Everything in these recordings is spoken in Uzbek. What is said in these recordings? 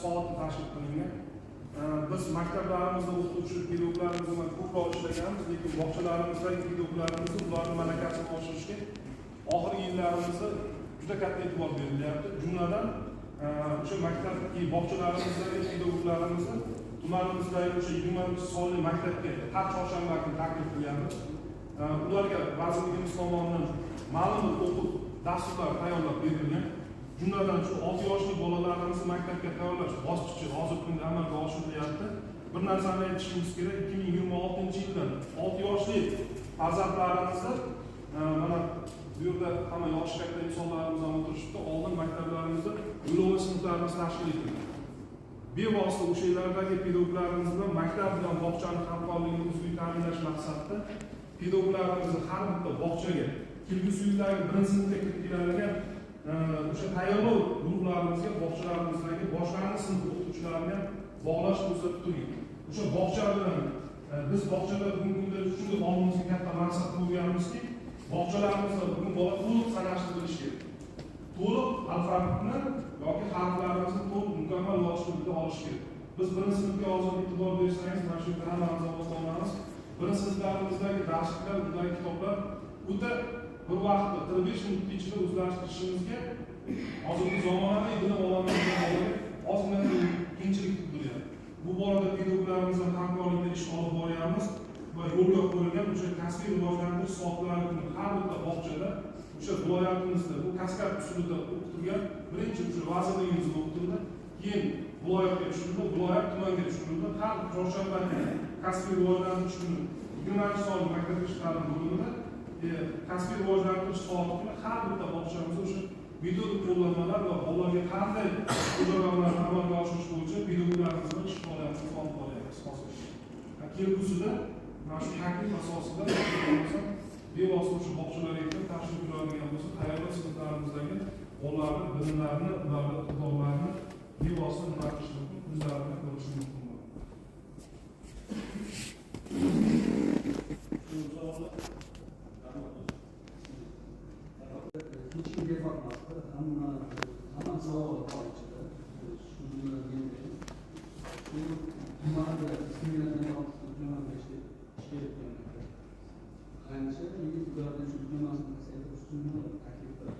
soatda tashkil qilingan. Biz maktablarimizda o'qituvchi pedagoglarimiz bilan ko'proq ishlaganmiz, lekin bog'chalarimizdagi pedagoglarimizni ularning malakasini oshirishga oxirgi yillarimizda juda katta e'tibor berilyapti. Jumladan o'sha maktabdagi bog'chalarimizdagi pedagoglarimizni tumanimizdagi o'sha 20 sonli maktabga har chorshanba kuni taklif qilganmiz. Ularga vazirligimiz tomonidan ma'lum o'quv dasturlari tayyorlab berilgan. Jumladan shu 6 yoshli bolalarimizni maktabga tayyorlash bosqichi hozirgi kunda amalga oshirilyapti. Bir narsani aytishimiz kerak, 2026-yildan 6 yoshli farzandlarimizni mana bu yerda hamma yoshi katta insonlarimiz ham o'tirishibdi. Oldin maktablarimizda yo'lovchi sinflarimiz tashkil etilgan. Bevosita o'sha yerlardagi pedagoglarimiz bilan maktab bilan bog'chani hamkorligini uzviy ta'minlash maqsadida pedagoglarimizni har bitta bog'chaga kelgusi yildagi 1-sinfga kiritiladigan o'sha tayyorlov guruhlarimizga bog'chalarimizdagi boshlang'ich sinf o'qituvchilarini ham bog'lash ko'zda tutilgan. O'sha bog'cha bilan biz bog'chada bugungi kunda shunday oldimizga katta maqsad qo'yganmizki, bog'chalarimizda bugun bola to'liq sanashni bilish kerak. To'liq alfabetni yoki harflarimizni to'liq mukammal yozishni bila olish kerak. Biz 1-sinfga hozir e'tibor bersangiz, mana shu yerda hammamiz ovoz 1-sinflarimizdagi darsliklar, undagi kitoblar o'ta bir vaqtda 45 minut ichida o'zlashtirishimizga hozirgi zamonaviy bilim olamizga ozgina qiyinchilik tug'ilyapti. Bu borada pedagoglarimiz bilan hamkorlikda ish olib boryapmiz va yo'lga qo'yilgan o'sha kasbiy rivojlantirish soatlarini har bitta bog'chada o'sha viloyatimizda bu kaskad usulida o'qitilgan, birinchi o'sha vazirligimizda o'qitildi, keyin viloyatga tushirildi, viloyat tumanga tushirildi. Har chorshanba kuni kasbiy rivojlantirish kuni 20-sonli maktabgacha ta'lim bo'limida kasbiy rivojlantirish soatini har bitta bog'chamizda o'sha metodik qo'llanmalar va bolalarga qanday o'rganishlarni amalga oshirish bo'yicha pedagoglarimiz bilan ish faoliyatini olib boryapmiz hozir. Kelgusida mana shu taklif asosida bevosita o'sha bog'chalarga kirib tashrif buyuradigan bo'lsa, tayyorlash sinflarimizdagi bolalarni bilimlarini, ularni iqtidorlarini bevosita nima qilish mumkin, o'zlarini ko'rish mumkin. Hiç kimseye bakmazdı ama zaman savunma var içinde. Şunları diyebilirim. Bu dünyada isimlerine baktığı dünyada işte şey yapıyorlar. Bence iyi bir dönemde şu dünyasında sayıda üstünlüğü takip eder.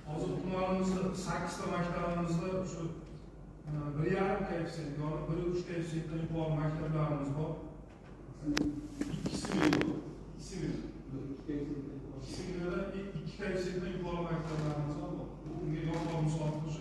Hozir tumanimizda 8 ta maktabimizda shu 1,5 koeffitsient, yoki 1,3 koeffitsiyentdan yuqori maktablarimiz bor. İkisi koeffitsiyentdan yuqori maktablarimiz bor. Bunga yo'l misol qilish